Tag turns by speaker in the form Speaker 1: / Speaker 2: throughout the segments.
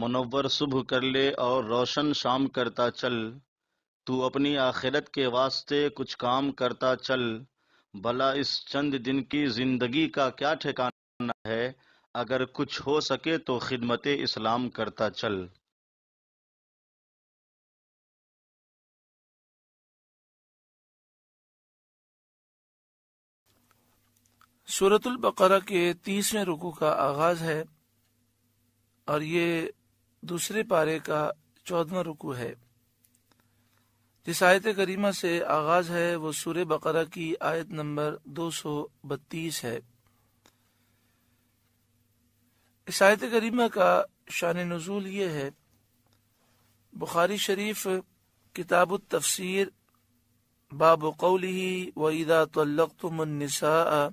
Speaker 1: منور صبح کر لے اور روشن شام کرتا چل، تو اپنی آخرت کے واسطے کچھ کام کرتا چل، بھلا اس چند دن کی زندگی کا کیا ٹھکانہ ہے، اگر کچھ ہو سکے تو خدمت اسلام کرتا چل۔
Speaker 2: سورۃ البقرہ کے 30ویں رکوع کا آغاز ہے اور یہ دوسرے پارے کا 14واں رکوع ہے۔ جس آیت کریمہ سے آغاز ہے وہ سورہ بقرہ کی آیت نمبر 232 ہے۔ اس آیت کریمہ کا شان نزول یہ ہے، بخاری شریف کتاب التفسیر باب قولہ وَإِذَا طَلَّقْتُمُ النِّسَاءَ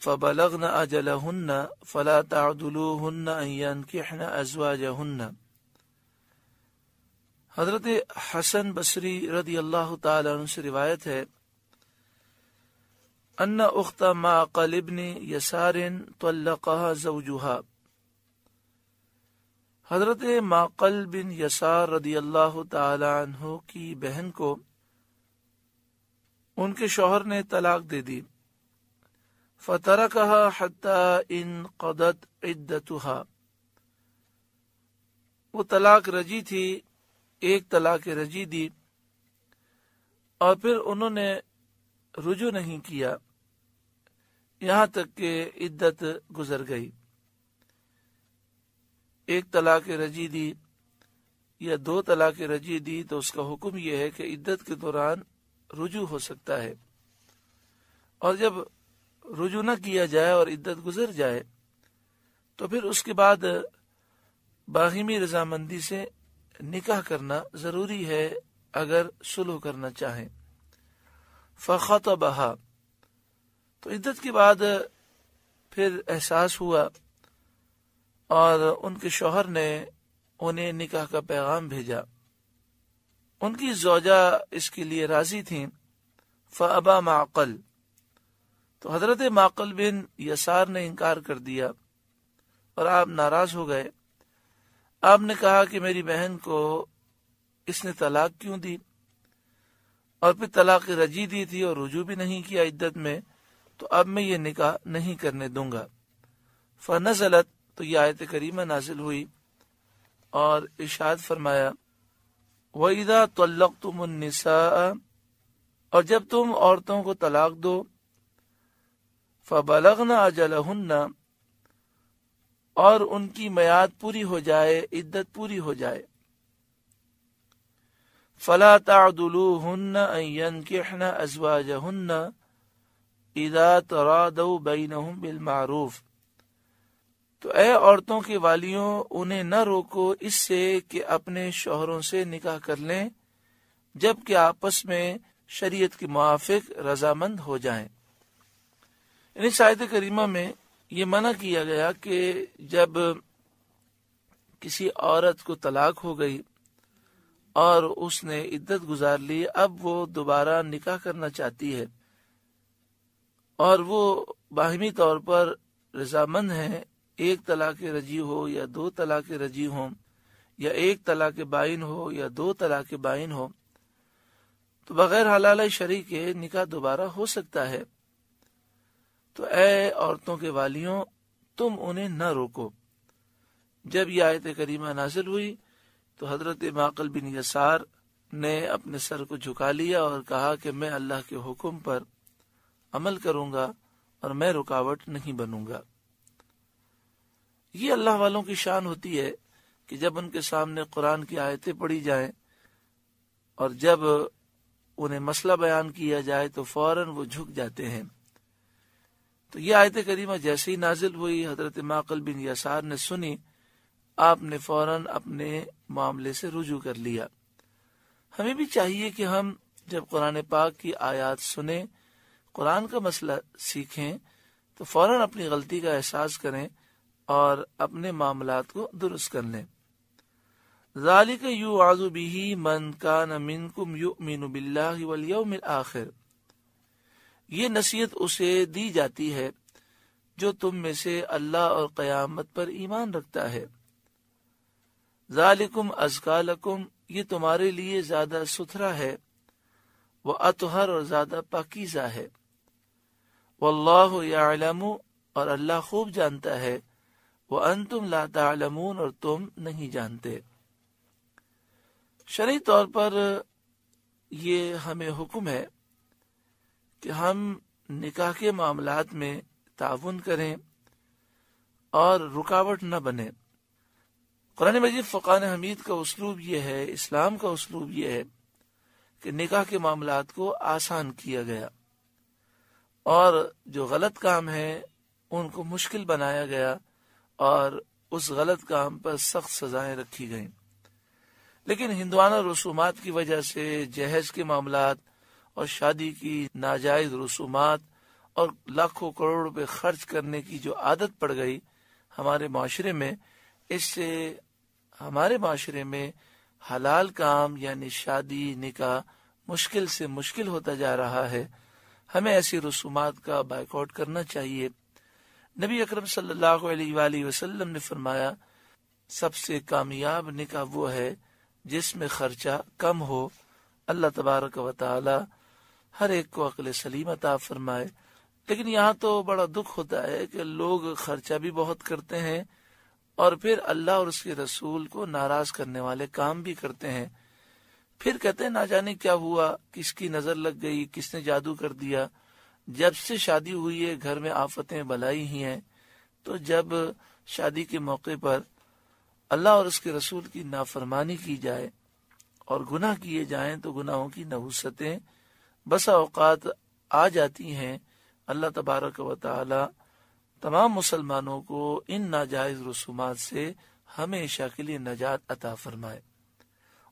Speaker 2: فَبَلَغْنَ أَجَلَهُنَّ فَلَا تَعْضُلُوهُنَّ أَن يَنكِحْنَ أَزْوَاجَهُنَّ۔ حضرت حسن بصری رضی اللہ تعالی عنہ سے روایت ہے، ان اخت معقل ابن یسار طلقها زوجها۔ حضرت معقل بن یسار رضی اللہ تعالی عنہ کی بہن کو ان کے شوہر نے طلاق دے دی، فترکها حتی انقضت عدتها۔ وہ طلاق رجی تھی، ایک طلاق رجی دی اور پھر انہوں نے رجوع نہیں کیا یہاں تک کہ عدت گزر گئی۔ ایک طلاق رجی دی یا دو طلاق رجی دی تو اس کا حکم یہ ہے کہ عدت کے دوران رجوع ہو سکتا ہے، اور جب رجوع نہ کیا جائے اور عدت گزر جائے تو پھر اس کے بعد باہمی رضامندی سے نکاح کرنا ضروری ہے اگر صلح کرنا چاہیں۔ فخطبہا، تو عدت کے بعد پھر احساس ہوا اور ان کے شوہر نے انہیں نکاح کا پیغام بھیجا۔ ان کی زوجہ اس کے لیے راضی تھیں، فابا معقل، تو حضرت معقل بن یسار نے انکار کر دیا اور آپ ناراض ہو گئے۔ آپ نے کہا کہ میری بہن کو اس نے طلاق کیوں دی، اور پھر طلاق رجی دی تھی اور رجوع بھی نہیں کیا عدت میں، تو اب میں یہ نکاح نہیں کرنے دوں گا۔ فنزلت، تو یہ آیت کریمہ نازل ہوئی اور ارشاد فرمایا، وَإِذَا طَلَّقْتُمُ النِّسَاءَ، اور جب تم عورتوں کو طلاق دو، فَبَلَغْنَ أَجَلَهُنَّ، اور ان کی میعاد پوری ہو جائے، عدت پوری ہو جائے، فَلَا تَعْضُلُوهُنَّ أَن يَنكِحْنَ أَزْوَاجَهُنَّ إِذَا تَرَاضَوْا بَيْنَهُم بِالْمَعْرُوفِ، تو اے عورتوں کے والیوں، انہیں نہ روکو اس سے کہ اپنے شوہروں سے نکاح کر لیں جب کہ آپس میں شریعت کے موافق رضامند ہو جائیں۔ اس آیت کریمہ میں یہ منع کیا گیا کہ جب کسی عورت کو طلاق ہو گئی اور اس نے عدت گزار لی، اب وہ دوبارہ نکاح کرنا چاہتی ہے اور وہ باہمی طور پر رضامند ہے، ایک طلاق رجی ہو یا دو طلاق رجی ہوں، یا ایک طلاق بائن ہو یا دو طلاق بائن ہو، تو بغیر حلالہ شرعی کے نکاح دوبارہ ہو سکتا ہے۔ تو اے عورتوں کے والیوں، تم انہیں نہ روکو۔ جب یہ آیت کریمہ نازل ہوئی تو حضرت معقل بن یسار نے اپنے سر کو جھکا لیا اور کہا کہ میں اللہ کے حکم پر عمل کروں گا اور میں رکاوٹ نہیں بنوں گا۔ یہ اللہ والوں کی شان ہوتی ہے کہ جب ان کے سامنے قرآن کی آیتیں پڑھی جائیں اور جب انہیں مسئلہ بیان کیا جائے تو فوراً وہ جھک جاتے ہیں۔ تو یہ آیت کریمہ جیسے ہی نازل ہوئی، حضرت معقل بن یسار نے سنی، آپ نے فوراً اپنے معاملے سے رجوع کر لیا۔ ہمیں بھی چاہیے کہ ہم جب قرآن پاک کی آیات سنیں، قرآن کا مسئلہ سیکھیں، تو فوراً اپنی غلطی کا احساس کریں اور اپنے معاملات کو درست کر لیں۔ ذالک یوعظ بہ من کان منکم یؤمن باللہ والیوم الآخر، یہ نصیحت اسے دی جاتی ہے جو تم میں سے اللہ اور قیامت پر ایمان رکھتا ہے۔ ذالکم ازکا لکم، یہ تمہارے لیے زیادہ ستھرا ہے، وأطہر، اور زیادہ پاکیزہ ہے، واللہ یعلم، اور اللہ خوب جانتا ہے، وانتم لا تعلمون، اور تم نہیں جانتے۔ شرعی طور پر یہ ہمیں حکم ہے کہ ہم نکاح کے معاملات میں تعاون کریں اور رکاوٹ نہ بنے۔ قرآن مجید فرقان حمید کا اسلوب یہ ہے، اسلام کا اسلوب یہ ہے کہ نکاح کے معاملات کو آسان کیا گیا اور جو غلط کام ہے ان کو مشکل بنایا گیا اور اس غلط کام پر سخت سزائیں رکھی گئیں۔ لیکن ہندوانہ رسومات کی وجہ سے جہیز کے معاملات اور شادی کی ناجائز رسومات اور لاکھوں کروڑ روپے خرچ کرنے کی جو عادت پڑ گئی ہمارے معاشرے میں، اس سے ہمارے معاشرے میں حلال کام یعنی شادی نکاح مشکل سے مشکل ہوتا جا رہا ہے۔ ہمیں ایسی رسومات کا بائیکاٹ کرنا چاہیے۔ نبی اکرم صلی اللہ علیہ وآلہ وسلم نے فرمایا، سب سے کامیاب نکاح وہ ہے جس میں خرچہ کم ہو۔ اللہ تبارک و تعالی ہر ایک کو عقل سلیم عطا فرمائے۔ لیکن یہاں تو بڑا دکھ ہوتا ہے کہ لوگ خرچہ بھی بہت کرتے ہیں اور پھر اللہ اور اس کے رسول کو ناراض کرنے والے کام بھی کرتے ہیں۔ پھر کہتے ہیں نہ جانے کیا ہوا، کس کی نظر لگ گئی، کس نے جادو کر دیا۔ جب سے شادی ہوئی ہے گھر میں آفتیں بلائی ہی ہیں، تو جب شادی کے موقع پر اللہ اور اس کے رسول کی نافرمانی کی جائے اور گناہ کیے جائیں تو گناہوں کی نحوستیں بسا اوقات آ جاتی ہیں۔ اللہ تبارک و تعالی تمام مسلمانوں کو ان ناجائز رسومات سے ہمیشہ کے لیے نجات عطا فرمائے۔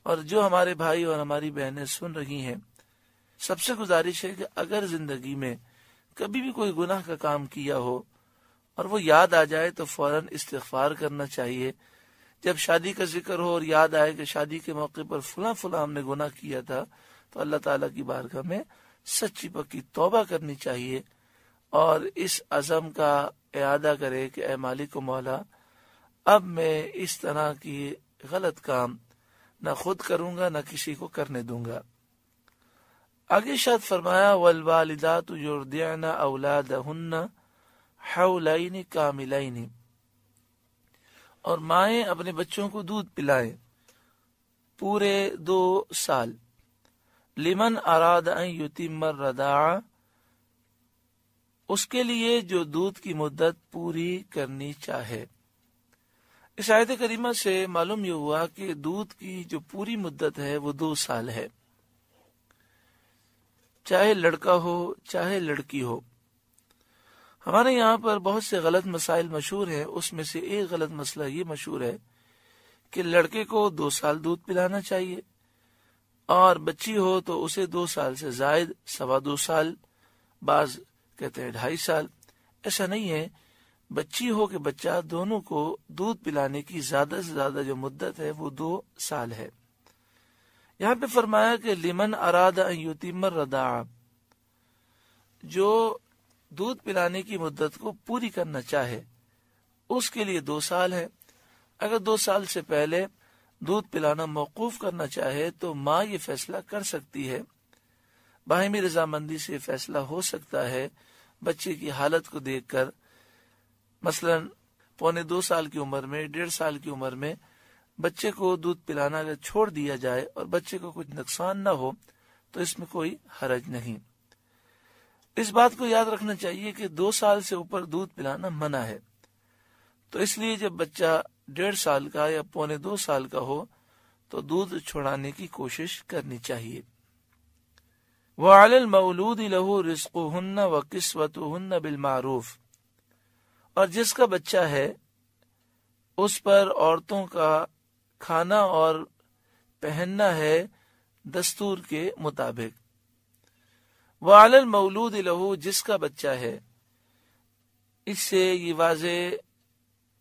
Speaker 2: اور جو ہمارے بھائی اور ہماری بہنیں سن رہی ہیں، سب سے گزارش ہے کہ اگر زندگی میں کبھی بھی کوئی گناہ کا کام کیا ہو اور وہ یاد آ جائے تو فوراً استغفار کرنا چاہیے۔ جب شادی کا ذکر ہو اور یاد آئے کہ شادی کے موقع پر فلاں ہم نے گناہ کیا تھا، تو اللہ تعالیٰ کی بارگاہ میں سچی پکی توبہ کرنی چاہیے اور اس عزم کا اعادہ کرے کہ اے مالک و مولا، اب میں اس طرح کی غلط کام نہ خود کروں گا نہ کسی کو کرنے دوں گا۔ آگے ارشاد فرمایا، والوالدات یرضعن اولادہن حولین کاملین، اور مائیں اپنے بچوں کو دودھ پلائیں پورے 2 سال۔ لمن اراد ان یتم الرضاعہ، اس کے لیے جو دودھ کی مدت پوری کرنی چاہے۔ اس آیت کریمہ سے معلوم یہ ہوا کہ دودھ کی جو پوری مدت ہے وہ 2 سال ہے، چاہے لڑکا ہو چاہے لڑکی ہو۔ ہمارے یہاں پر بہت سے غلط مسائل مشہور ہیں، اس میں سے ایک غلط مسئلہ یہ مشہور ہے کہ لڑکے کو 2 سال دودھ پلانا چاہیے اور بچی ہو تو اسے 2 سال سے زائد 2.25 سال، بعض کہتے ہیں 2.5 سال۔ ایسا نہیں ہے، بچی ہو کہ بچہ، دونوں کو دودھ پلانے کی زیادہ سے زیادہ جو مدت ہے وہ 2 سال ہے۔ یہاں پہ فرمایا کہ لمن اراد ان یتم الرضاعہ، جو دودھ پلانے کی مدت کو پوری کرنا چاہے اس کے لیے 2 سال ہے۔ اگر 2 سال سے پہلے دودھ پلانا موقوف کرنا چاہے تو ماں یہ فیصلہ کر سکتی ہے، باہمی رضامندی سے فیصلہ ہو سکتا ہے بچے کی حالت کو دیکھ کر۔ مثلا 1.25 سال کی عمر میں، 1.5 سال کی عمر میں بچے کو دودھ پلانا اگر چھوڑ دیا جائے اور بچے کو کچھ نقصان نہ ہو تو اس میں کوئی حرج نہیں۔ اس بات کو یاد رکھنا چاہیے کہ 2 سال سے اوپر دودھ پلانا منع ہے، تو اس لیے جب بچہ 1.5 سال کا یا 1.25 سال کا ہو تو دودھ چھوڑانے کی کوشش کرنی چاہیے۔ وَعَلَى الْمَوْلُودِ لَهُ رِزْقُهُنَّ وَكِسْوَتُهُنَّ بِالْمَعْرُوفِ، اور جس کا بچہ ہے اس پر عورتوں کا کھانا اور پہننا ہے دستور کے مطابق۔ وَعَلَى الْمَوْلُودِ لَهُ، جس کا بچہ ہے، اس سے یہ واضح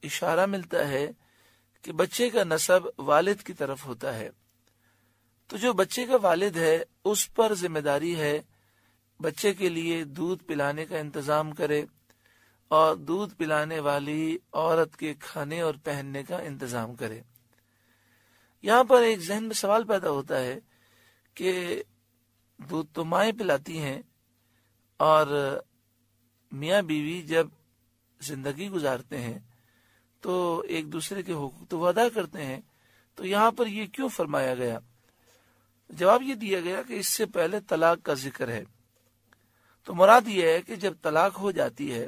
Speaker 2: اشارہ ملتا ہے کہ بچے کا نسب والد کی طرف ہوتا ہے، تو جو بچے کا والد ہے اس پر ذمہ داری ہے بچے کے لیے دودھ پلانے کا انتظام کرے اور دودھ پلانے والی عورت کے کھانے اور پہننے کا انتظام کرے۔ یہاں پر ایک ذہن میں سوال پیدا ہوتا ہے کہ دودھ تو مائیں پلاتی ہیں، اور میاں بیوی جب زندگی گزارتے ہیں تو ایک دوسرے کے حقوق تو ادا کرتے ہیں، تو یہاں پر یہ کیوں فرمایا گیا؟ جواب یہ دیا گیا کہ اس سے پہلے طلاق کا ذکر ہے، تو مراد یہ ہے کہ جب طلاق ہو جاتی ہے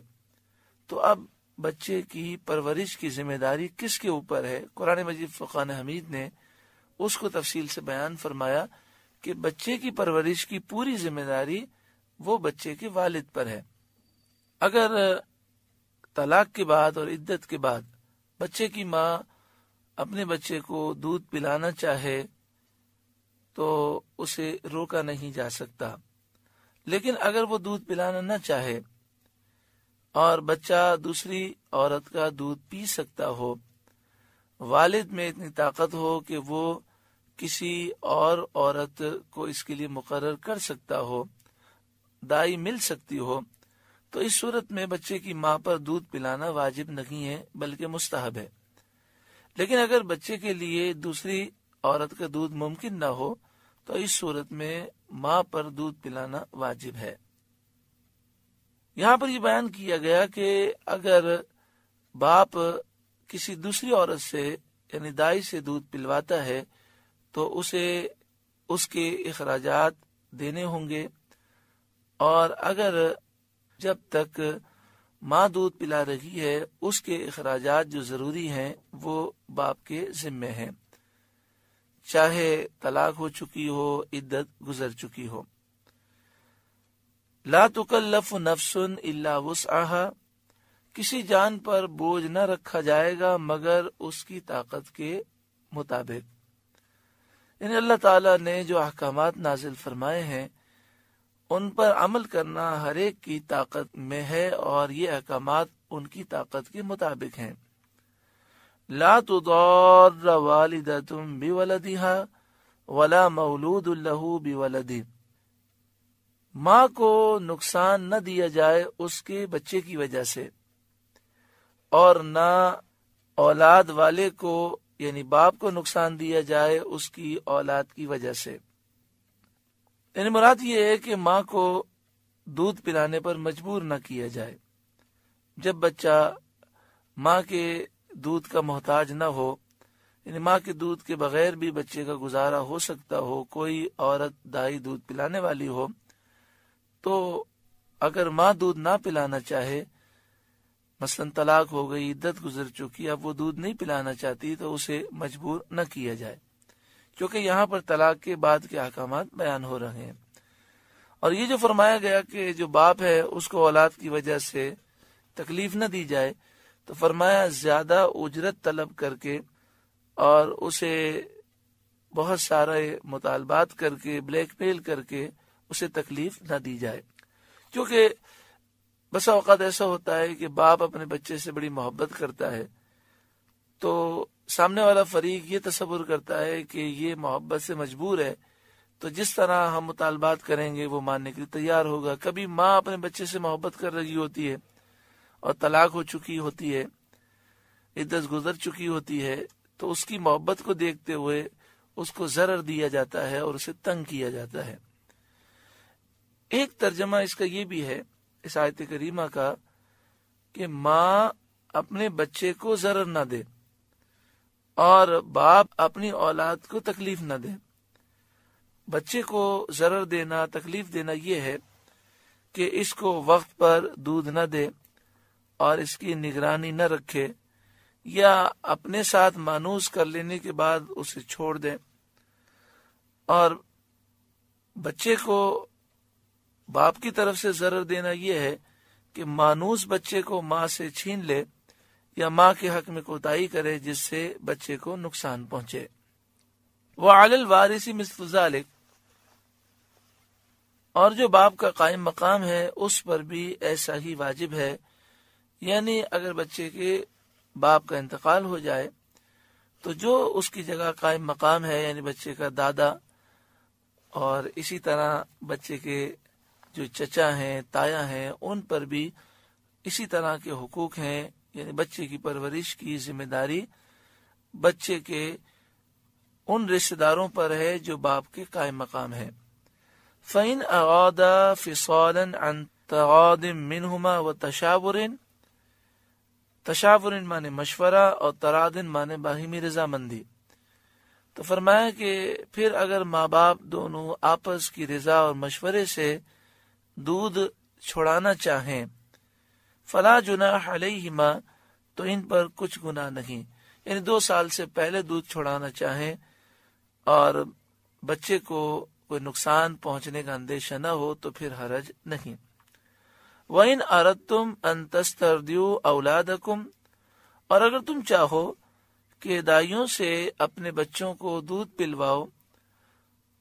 Speaker 2: تو اب بچے کی پرورش کی ذمہ داری کس کے اوپر ہے؟ قرآن مجید فرقان حمید نے اس کو تفصیل سے بیان فرمایا کہ بچے کی پرورش کی پوری ذمہ داری وہ بچے کے والد پر ہے۔ اگر طلاق کے بعد اور عدت کے بعد بچے کی ماں اپنے بچے کو دودھ پلانا چاہے تو اسے روکا نہیں جا سکتا، لیکن اگر وہ دودھ پلانا نہ چاہے اور بچہ دوسری عورت کا دودھ پی سکتا ہو، والد میں اتنی طاقت ہو کہ وہ کسی اور عورت کو اس کے لیے مقرر کر سکتا ہو، دائی مل سکتی ہو، تو اس صورت میں بچے کی ماں پر دودھ پلانا واجب نہیں ہے بلکہ مستحب ہے۔ لیکن اگر بچے کے لیے دوسری عورت کا دودھ ممکن نہ ہو تو اس صورت میں ماں پر دودھ پلانا واجب ہے۔ یہاں پر یہ بیان کیا گیا کہ اگر باپ کسی دوسری عورت سے یعنی دائی سے دودھ پلواتا ہے تو اسے اس کے اخراجات دینے ہوں گے، اور اگر جب تک ماں دودھ پلا رہی ہے اس کے اخراجات جو ضروری ہیں وہ باپ کے ذمے ہیں، چاہے طلاق ہو چکی ہو، عدت گزر چکی ہو۔ لا تکلف نفس الا وسعها، کسی جان پر بوجھ نہ رکھا جائے گا مگر اس کی طاقت کے مطابق۔ یعنی اللہ تعالیٰ نے جو احکامات نازل فرمائے ہیں ان پر عمل کرنا ہر ایک کی طاقت میں ہے، اور یہ احکامات ان کی طاقت کے مطابق ہیں۔ لا تضار والدۃ بولدها ولا مولود له بولدہ، ماں کو نقصان نہ دیا جائے اس کے بچے کی وجہ سے، اور نہ اولاد والے کو یعنی باپ کو نقصان دیا جائے اس کی اولاد کی وجہ سے۔ یعنی مراد یہ ہے کہ ماں کو دودھ پلانے پر مجبور نہ کیا جائے۔ جب بچہ ماں کے دودھ کا محتاج نہ ہو، یعنی ماں کے دودھ کے بغیر بھی بچے کا گزارا ہو سکتا ہو، کوئی عورت دائی دودھ پلانے والی ہو، تو اگر ماں دودھ نہ پلانا چاہے، مثلا طلاق ہو گئی، عدت گزر چکی، اب وہ دودھ نہیں پلانا چاہتی، تو اسے مجبور نہ کیا جائے، کیونکہ یہاں پر طلاق کے بعد کے احکامات بیان ہو رہے ہیں۔ اور یہ جو فرمایا گیا کہ جو باپ ہے اس کو اولاد کی وجہ سے تکلیف نہ دی جائے، تو فرمایا زیادہ اجرت طلب کر کے اور اسے بہت سارے مطالبات کر کے، بلیک میل کر کے اسے تکلیف نہ دی جائے، کیونکہ بسا اوقات ایسا ہوتا ہے کہ باپ اپنے بچے سے بڑی محبت کرتا ہے، تو سامنے والا فریق یہ تصور کرتا ہے کہ یہ محبت سے مجبور ہے، تو جس طرح ہم مطالبات کریں گے وہ ماننے کے لیے تیار ہوگا۔ کبھی ماں اپنے بچے سے محبت کر رہی ہوتی ہے اور طلاق ہو چکی ہوتی ہے، عدت گزر چکی ہوتی ہے، تو اس کی محبت کو دیکھتے ہوئے اس کو ضرر دیا جاتا ہے اور اسے تنگ کیا جاتا ہے۔ ایک ترجمہ اس کا یہ بھی ہے اس آیت کریمہ کا کہ ماں اپنے بچے کو ضرر نہ دے اور باپ اپنی اولاد کو تکلیف نہ دے۔ بچے کو ضرر دینا، تکلیف دینا یہ ہے کہ اس کو وقت پر دودھ نہ دے اور اس کی نگرانی نہ رکھے، یا اپنے ساتھ مانوس کر لینے کے بعد اسے چھوڑ دے۔ اور بچے کو باپ کی طرف سے ضرر دینا یہ ہے کہ مانوس بچے کو ماں سے چھین لے یا ماں کے حق میں کوتاہی کرے جس سے بچے کو نقصان پہنچے۔ وَعَلَى الْوَارِثِ مِثْلُ ذَلِكَ، اور جو باپ کا قائم مقام ہے اس پر بھی ایسا ہی واجب ہے، یعنی اگر بچے کے باپ کا انتقال ہو جائے تو جو اس کی جگہ قائم مقام ہے یعنی بچے کا دادا، اور اسی طرح بچے کے جو چچا ہیں، تایا ہیں، ان پر بھی اسی طرح کے حقوق ہیں، یعنی بچے کی پرورش کی ذمہ داری بچے کے ان رشتہ داروں پر ہے جو باپ کے قائم مقام ہیں۔ فَإِنْ أَرَادَا فِصَالًا عَنْ تَغَاضٍ مِّنْهُمَا وَتَشَاوُرٍ، تشاور مانے مشورہ اور ترادن مانے باہمی رضامندی۔ تو فرمایا کہ پھر اگر ماں باپ دونوں آپس کی رضا اور مشورے سے دودھ چھڑانا چاہیں، فلا جناح علیہما، تو ان پر کچھ گناہ نہیں، یعنی 2 سال سے پہلے دودھ چھڑانا چاہیں اور بچے کو کوئی نقصان پہنچنے کا اندیشہ نہ ہو تو پھر حرج نہیں۔ وَإِنْ أَرَدْتُمْ أَن تَسْتَرْضِعُوا أَوْلَادَكُمْ، اور اگر تم چاہو کہ دائیوں سے اپنے بچوں کو دودھ پلواؤ،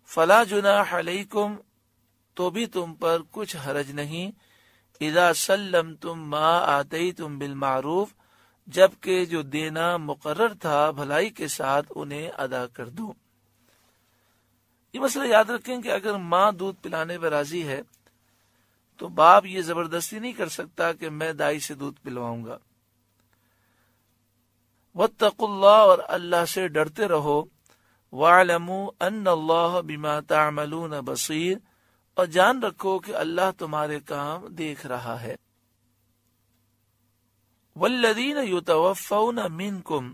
Speaker 2: فَلَا جُنَاحَ عَلَيْكُمْ، تو بھی تم پر کچھ حرج نہیں، اِذَا سَلَّمْتُمْ مَا آتَيْتُمْ بِالْمَعْرُوفِ، جبکہ جو دینا مقرر تھا بھلائی کے ساتھ انہیں ادا کر دو۔ یہ مسئلہ یاد رکھیں کہ اگر ماں دودھ پلانے پر راضی ہے تو باپ یہ زبردستی نہیں کر سکتا کہ میں دائی سے دودھ پلواؤں گا۔ واتقوا اللہ، اور اللہ سے ڈرتے رہو، واعلموا ان اللہ بما تعملون بصیر، اور جان رکھو کہ اللہ تمہارے کام دیکھ رہا ہے۔ والذین یتوفون منکم،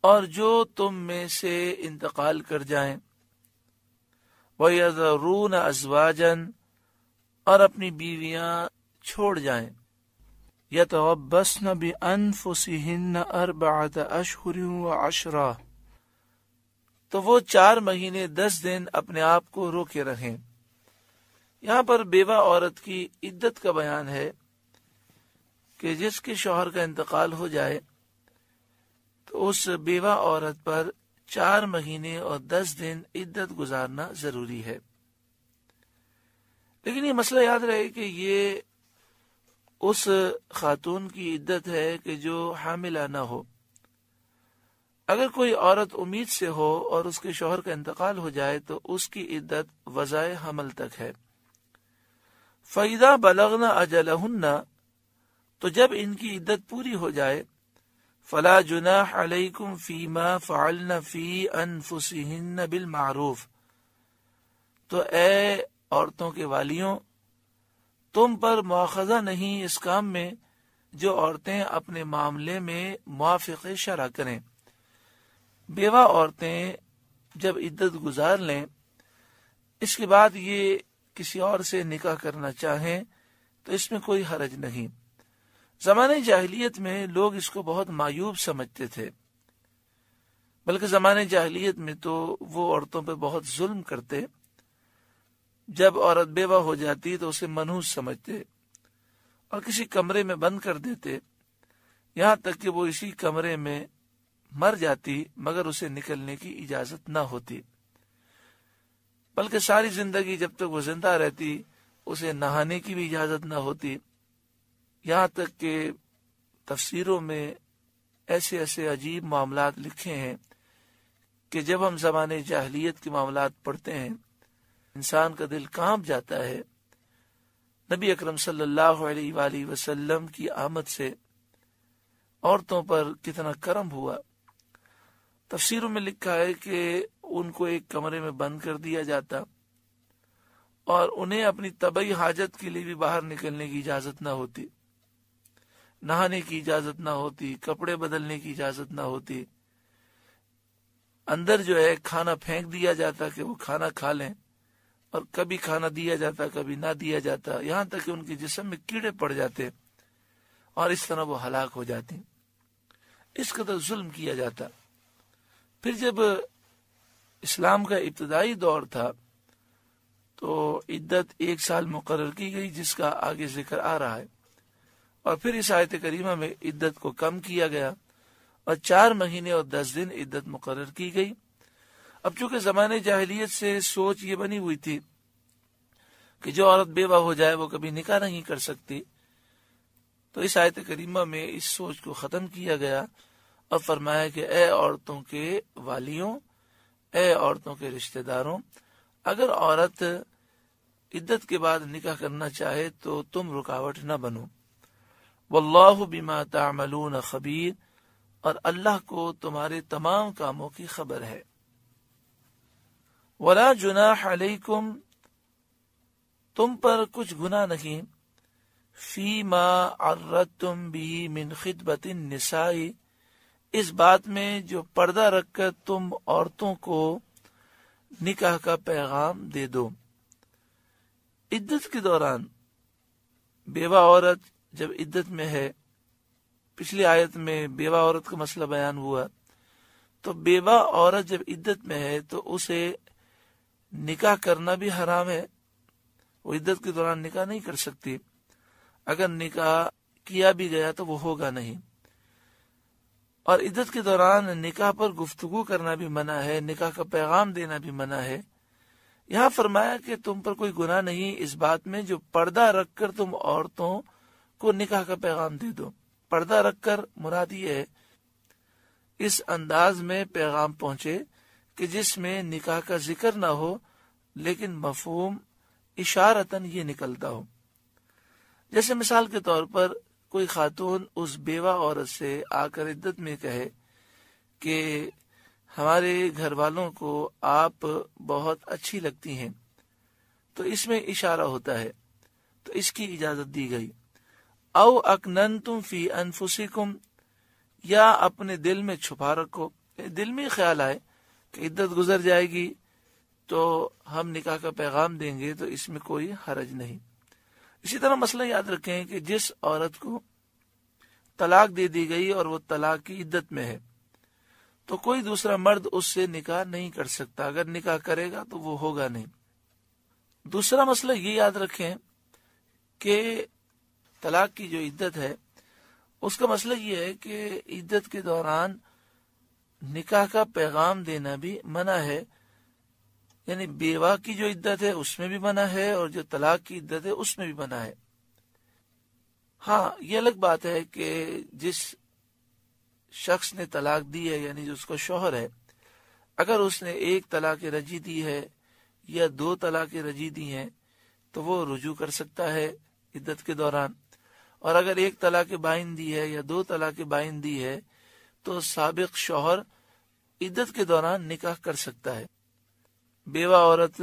Speaker 2: اور جو تم میں سے انتقال کر جائیں، وَيَذَرُونَ أَزْوَاجًا، اور اپنی بیویاں چھوڑ جائیں، يَتَرَبَّصْنَ بِأَنفُسِهِنَّ 4 أَشْهُرٍ وَعَشْرًا، تو وہ 4 مہینے 10 دن اپنے آپ کو روکے رہیں۔ یہاں پر بیوہ عورت کی عدت کا بیان ہے کہ جس کے شوہر کا انتقال ہو جائے تو اس بیوہ عورت پر 4 مہینے اور 10 دن عدت گزارنا ضروری ہے۔ لیکن یہ مسئلہ یاد رہے کہ یہ اس خاتون کی عدت ہے کہ جو حاملہ نہ ہو۔ اگر کوئی عورت امید سے ہو اور اس کے شوہر کا انتقال ہو جائے تو اس کی عدت وضع حمل تک ہے۔ فَإِذَا بَلَغْنَ أَجَلَهُنَّ، تو جب ان کی عدت پوری ہو جائے، فَلَا جُنَاحَ عَلَيْكُمْ فِي مَا فَعَلْنَ فِي أَنفُسِهِنَّ بِالْمَعْرُوفِ، تو اے عورتوں کے والیوں، تم پر مواخذہ نہیں اس کام میں جو عورتیں اپنے معاملے میں موافق شرع کریں۔ بیوہ عورتیں جب عدت گزار لیں، اس کے بعد یہ کسی اور سے نکاح کرنا چاہیں تو اس میں کوئی حرج نہیں۔ زمانے جاہلیت میں لوگ اس کو بہت معیوب سمجھتے تھے، بلکہ زمانے جاہلیت میں تو وہ عورتوں پہ بہت ظلم کرتے۔ جب عورت بیوہ ہو جاتی تو اسے منحوس سمجھتے اور کسی کمرے میں بند کر دیتے، یہاں تک کہ وہ اسی کمرے میں مر جاتی مگر اسے نکلنے کی اجازت نہ ہوتی، بلکہ ساری زندگی جب تک وہ زندہ رہتی اسے نہانے کی بھی اجازت نہ ہوتی۔ یہاں تک کہ تفسیروں میں ایسے ایسے عجیب معاملات لکھے ہیں کہ جب ہم زمانے جاہلیت کے معاملات پڑھتے ہیں انسان کا دل کانپ جاتا ہے۔ نبی اکرم صلی اللہ علیہ وآلہ وسلم کی آمد سے عورتوں پر کتنا کرم ہوا۔ تفسیروں میں لکھا ہے کہ ان کو ایک کمرے میں بند کر دیا جاتا اور انہیں اپنی طبعی حاجت کے لیے بھی باہر نکلنے کی اجازت نہ ہوتی، نہانے کی اجازت نہ ہوتی، کپڑے بدلنے کی اجازت نہ ہوتی۔ اندر جو ہے کھانا پھینک دیا جاتا کہ وہ کھانا کھا لیں، اور کبھی کھانا دیا جاتا کبھی نہ دیا جاتا، یہاں تک کہ ان کے جسم میں کیڑے پڑ جاتے اور اس طرح وہ ہلاک ہو جاتی۔ اس قدر ظلم کیا جاتا۔ پھر جب اسلام کا ابتدائی دور تھا تو عدت 1 سال مقرر کی گئی، جس کا آگے ذکر آ رہا ہے، اور پھر اس آیت کریمہ میں عدت کو کم کیا گیا اور 4 مہینے اور 10 دن عدت مقرر کی گئی۔ اب چونکہ زمانے جاہلیت سے سوچ یہ بنی ہوئی تھی کہ جو عورت بیوہ ہو جائے وہ کبھی نکاح نہیں کر سکتی، تو اس آیت کریمہ میں اس سوچ کو ختم کیا گیا اور فرمایا کہ اے عورتوں کے والیوں، اے عورتوں کے رشتہ داروں، اگر عورت عدت کے بعد نکاح کرنا چاہے تو تم رکاوٹ نہ بنو۔ واللہ بما تعملون خبیر، اور اللہ کو تمہارے تمام کاموں کی خبر ہے۔ ولا جناح علیکم، تم پر کچھ گناہ نہیں، فیما عرضتم به من خطبۃ النساء، اس بات میں جو پردہ رکھ کر تم عورتوں کو نکاح کا پیغام دے دو۔ عدت کے دوران بیوہ عورت جب عدت میں ہے، پچھلی آیت میں بیوہ عورت کا مسئلہ بیان ہوا، تو بیوہ عورت جب عدت میں ہے تو اسے نکاح کرنا بھی حرام ہے، وہ عدت کے دوران نکاح نہیں کر سکتی، اگر نکاح کیا بھی گیا تو وہ ہوگا نہیں، اور عدت کے دوران نکاح پر گفتگو کرنا بھی منع ہے، نکاح کا پیغام دینا بھی منع ہے۔ یہاں فرمایا کہ تم پر کوئی گناہ نہیں اس بات میں جو پردہ رکھ کر تم عورتوں کو نکاح کا پیغام دے دو۔ پردہ رکھ کر مراد یہ ہے اس انداز میں پیغام پہنچے کہ جس میں نکاح کا ذکر نہ ہو لیکن مفہوم اشارتاً یہ نکلتا ہو۔ جیسے مثال کے طور پر کوئی خاتون اس بیوہ عورت سے آ کر عدت میں کہے کہ ہمارے گھر والوں کو آپ بہت اچھی لگتی ہیں، تو اس میں اشارہ ہوتا ہے، تو اس کی اجازت دی گئی۔ او اکننتم فی انفسکم، یا اپنے دل میں چھپا رکھو، دل میں خیال آئے کہ عدت گزر جائے گی تو ہم نکاح کا پیغام دیں گے، تو اس میں کوئی حرج نہیں۔ اسی طرح مسئلہ یاد رکھیں کہ جس عورت کو طلاق دے دی گئی اور وہ طلاق کی عدت میں ہے تو کوئی دوسرا مرد اس سے نکاح نہیں کر سکتا، اگر نکاح کرے گا تو وہ ہوگا نہیں۔ دوسرا مسئلہ یہ یاد رکھیں کہ طلاق کی جو عدت ہے اس کا مسئلہ یہ ہے کہ عدت کے دوران نکاح کا پیغام دینا بھی منع ہے، یعنی بیوہ کی جو عدت ہے اس میں بھی منع ہے اور جو طلاق کی عدت ہے اس میں بھی منع ہے۔ ہاں یہ الگ بات ہے کہ جس شخص نے طلاق دی ہے یعنی جو اس کا شوہر ہے، اگر اس نے ایک طلاق رجعی دی ہے یا 2 طلاق رجعی دی ہیں تو وہ رجوع کر سکتا ہے عدت کے دوران، اور اگر ایک طلاق بائن دی ہے یا 2 طلاق بائن دی ہے تو سابق شوہر عدت کے دوران نکاح کر سکتا ہے۔ بیوہ عورت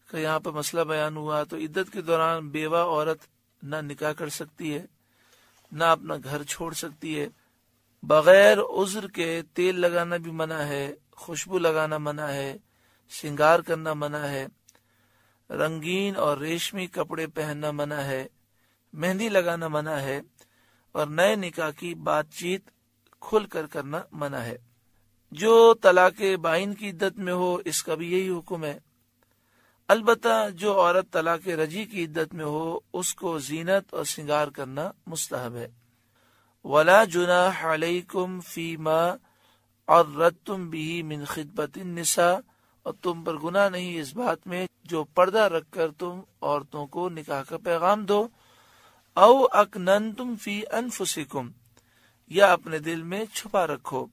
Speaker 2: کا یہاں پر مسئلہ بیان ہوا، تو عدت کے دوران بیوہ عورت نہ نکاح کر سکتی ہے، نہ اپنا گھر چھوڑ سکتی ہے، بغیر عذر کے تیل لگانا بھی منع ہے، خوشبو لگانا منع ہے، سنگار کرنا منع ہے، رنگین اور ریشمی کپڑے پہننا منع ہے، مہندی لگانا منع ہے، اور نئے نکاح کی بات چیت کھل کر کرنا منع ہے۔ جو طلاق بائن کی عدت میں ہو اس کا بھی یہی حکم ہے۔ البتہ جو عورت طلاق رجعی کی عدت میں ہو اس کو زینت اور سنگار کرنا مستحب ہے۔ ولا جناح علیکم فیما عرضتم به من خطبۃ النساء، اور تم پر گناہ نہیں اس بات میں جو پردہ رکھ کر تم عورتوں کو نکاح کا پیغام دو۔ او اکننتم فی انفسکم، یا اپنے دل میں چھپا رکھو۔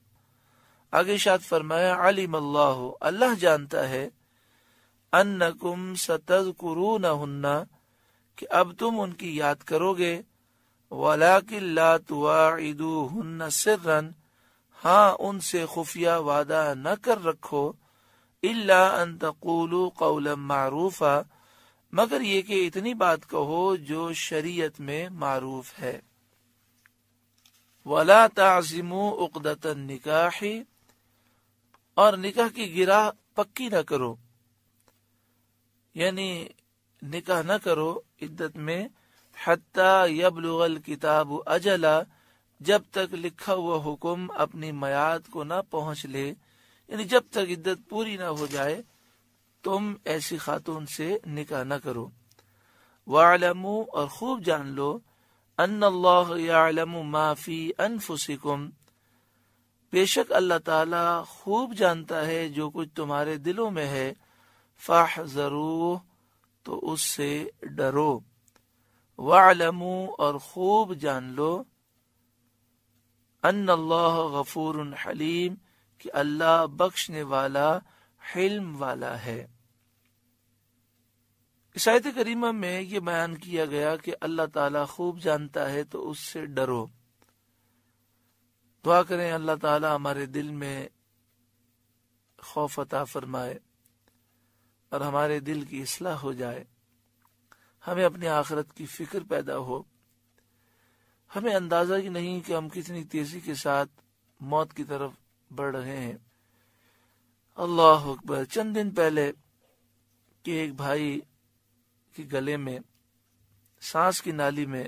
Speaker 2: آگے ارشاد فرمایا علم اللہ، اللہ جانتا ہے، انکم ستذکرونہن، کہ اب تم ان کی یاد کرو گے، ولیکن لا تواعدوہن سرا، ہاں ان سے خفیہ وعدہ نہ کر رکھو، الا ان تقولوا قولا معروفا، مگر یہ کہ اتنی بات کہو جو شریعت میں معروف ہے۔ ولا تعزموا عقدۃ النکاح، اور نکاح کی گرہ پکی نہ کرو، یعنی نکاح نہ کرو عدت میں، حتی یبلغ الکتاب اجلا، جب تک لکھا ہوا حکم اپنی میعاد کو نہ پہنچ لے، یعنی جب تک عدت پوری نہ ہو جائے تم ایسی خاتون سے نکاح نہ کرو۔ وَاعْلَمُوا، اور خوب جان لو، ان اللہ یعلم ما فی انفسکم، بے شک اللہ تعالی خوب جانتا ہے جو کچھ تمہارے دلوں میں ہے، فاحذروہ، تو اس سے ڈرو، وَاعْلَمُوا، اور خوب جان لو، ان اللہ غفور حلیم، کہ اللہ بخشنے والا حلم والا ہے۔ اس آیت کریمہ میں یہ بیان کیا گیا کہ اللہ تعالیٰ خوب جانتا ہے تو اس سے ڈرو۔ دعا کریں اللہ تعالیٰ ہمارے دل میں خوف عطا فرمائے۔ اور ہمارے دل کی اصلاح ہو جائے، ہمیں اپنی آخرت کی فکر پیدا ہو، ہمیں اندازہ ہی نہیں کہ ہم کتنی تیزی کے ساتھ موت کی طرف بڑھ رہے ہیں۔ اللہ اکبر۔ چند دن پہلے کہ ایک بھائی کے گلے میں سانس کی نالی میں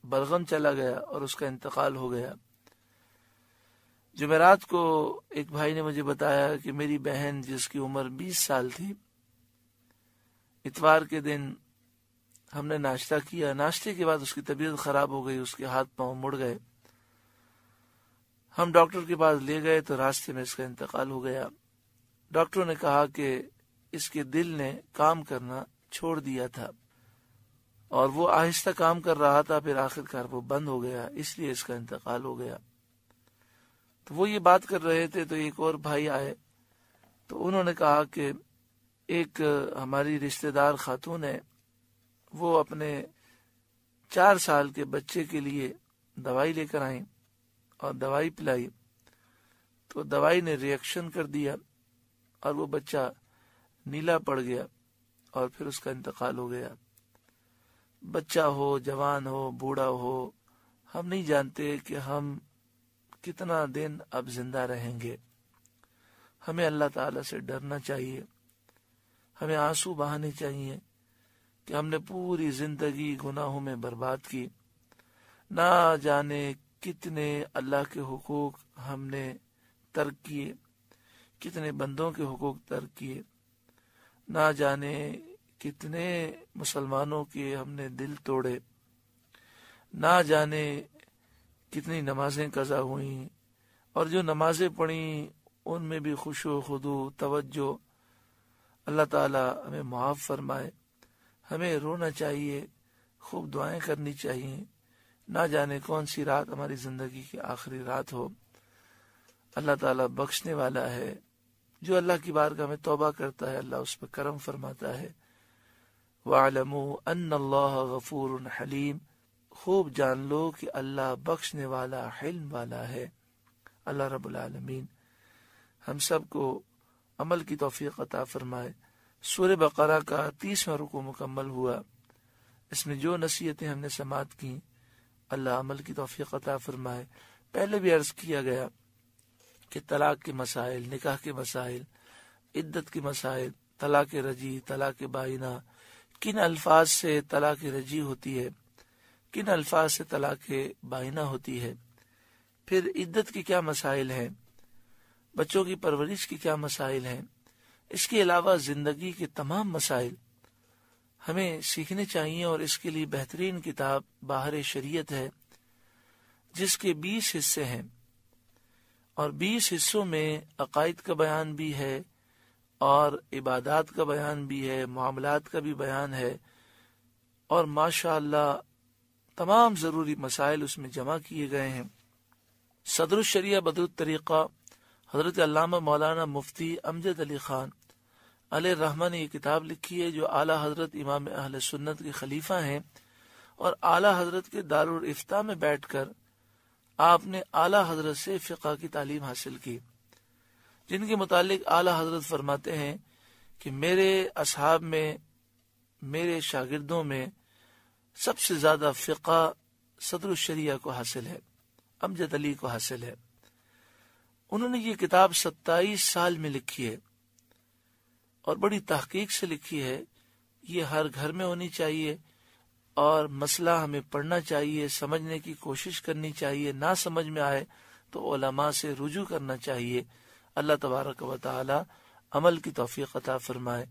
Speaker 2: بلغم چلا گیا اور اس کا انتقال ہو گیا۔ جمعرات کو ایک بھائی نے مجھے بتایا کہ میری بہن جس کی عمر 20 سال تھی، اتوار کے دن ہم نے ناشتہ کیا، ناشتے کے بعد اس کی طبیعت خراب ہو گئی، اس کے ہاتھ پاؤں مڑ گئے، ہم ڈاکٹر کے پاس لے گئے تو راستے میں اس کا انتقال ہو گیا۔ ڈاکٹروں نے کہا کہ اس کے دل نے کام کرنا چھوڑ دیا تھا اور وہ آہستہ کام کر رہا تھا، پھر آخر کار وہ بند ہو گیا، اس لیے اس کا انتقال ہو گیا۔ تو وہ یہ بات کر رہے تھے تو ایک اور بھائی آئے تو انہوں نے کہا کہ ایک ہماری رشتہ دار خاتون ہے، وہ اپنے 4 سال کے بچے کے لیے دوائی لے کر آئیں اور دوائی پلائی تو دوائی نے ری ایکشن کر دیا اور وہ بچہ نیلا پڑ گیا اور پھر اس کا انتقال ہو گیا۔ بچہ ہو، جوان ہو، بوڑھا ہو، ہم نہیں جانتے کہ ہم کتنا دن اب زندہ رہیں گے۔ ہمیں اللہ تعالی سے ڈرنا چاہیے، ہمیں آنسو بہانے چاہیے کہ ہم نے پوری زندگی گناہوں میں برباد کی، نہ جانے کتنے اللہ کے حقوق ہم نے ترک کیے، کتنے بندوں کے حقوق ترک کیے، نہ جانے کتنے مسلمانوں کے ہم نے دل توڑے، نہ جانے کتنی نمازیں قضا ہوئیں، اور جو نمازیں پڑھیں ان میں بھی خشوع و خضوع، توجہ۔ اللہ تعالی ہمیں معاف فرمائے۔ ہمیں رونا چاہیے، خوب دعائیں کرنی چاہیے، نہ جانے کون سی رات ہماری زندگی کی آخری رات ہو۔ اللہ تعالیٰ بخشنے والا ہے، جو اللہ کی بارگاہ میں توبہ کرتا ہے اللہ اس پہ کرم فرماتا ہے۔ وَاعْلَمُوا أَنَّ اللَّهَ غَفُورٌ حَلِيمٌ، خوب جان لو کہ اللہ بخشنے والا، حلم والا ہے۔ اللہ رب العالمین ہم سب کو عمل کی توفیق عطا فرمائے۔ سورہ بقرہ کا 30واں رکوع مکمل ہوا، اس میں جو نصیحتیں ہم نے سماعت کی اللہ عمل کی توفیق عطا فرمائے۔ پہلے بھی عرض کیا گیا کہ طلاق کے مسائل، نکاح کے مسائل، عدت کے مسائل، طلاق رجی، طلاق بائنہ، کن الفاظ سے طلاق رجی ہوتی ہے، کن الفاظ سے طلاق بائنہ ہوتی ہے، پھر عدت کے کیا مسائل ہیں، بچوں کی پرورش کے کیا مسائل ہیں، اس کے علاوہ زندگی کے تمام مسائل ہمیں سیکھنے چاہیے۔ اور اس کے لیے بہترین کتاب باہر شریعت ہے، جس کے 20 حصے ہیں، اور 20 حصوں میں عقائد کا بیان بھی ہے اور عبادات کا بیان بھی ہے، معاملات کا بھی بیان ہے، اور ماشاء اللہ تمام ضروری مسائل اس میں جمع کیے گئے ہیں۔ صدر الشریعہ بدر الطریقہ حضرت علامہ مولانا مفتی امجد علی خان علیہ الرحمہ نے یہ کتاب لکھی ہے، جو اعلیٰ حضرت امام اہل سنت کے خلیفہ ہیں، اور اعلیٰ حضرت کے دارالافتاء میں بیٹھ کر آپ نے اعلیٰ حضرت سے فقہ کی تعلیم حاصل کی، جن کے متعلق اعلیٰ حضرت فرماتے ہیں کہ میرے اصحاب میں، میرے شاگردوں میں سب سے زیادہ فقہ صدر الشریعہ کو حاصل ہے، امجد علی کو حاصل ہے۔ انہوں نے یہ کتاب 27 سال میں لکھی ہے اور بڑی تحقیق سے لکھی ہے۔ یہ ہر گھر میں ہونی چاہیے اور مسئلہ ہمیں پڑھنا چاہیے، سمجھنے کی کوشش کرنی چاہیے، نہ سمجھ میں آئے تو علماء سے رجوع کرنا چاہیے۔ اللہ تبارک و تعالی عمل کی توفیق عطا فرمائے۔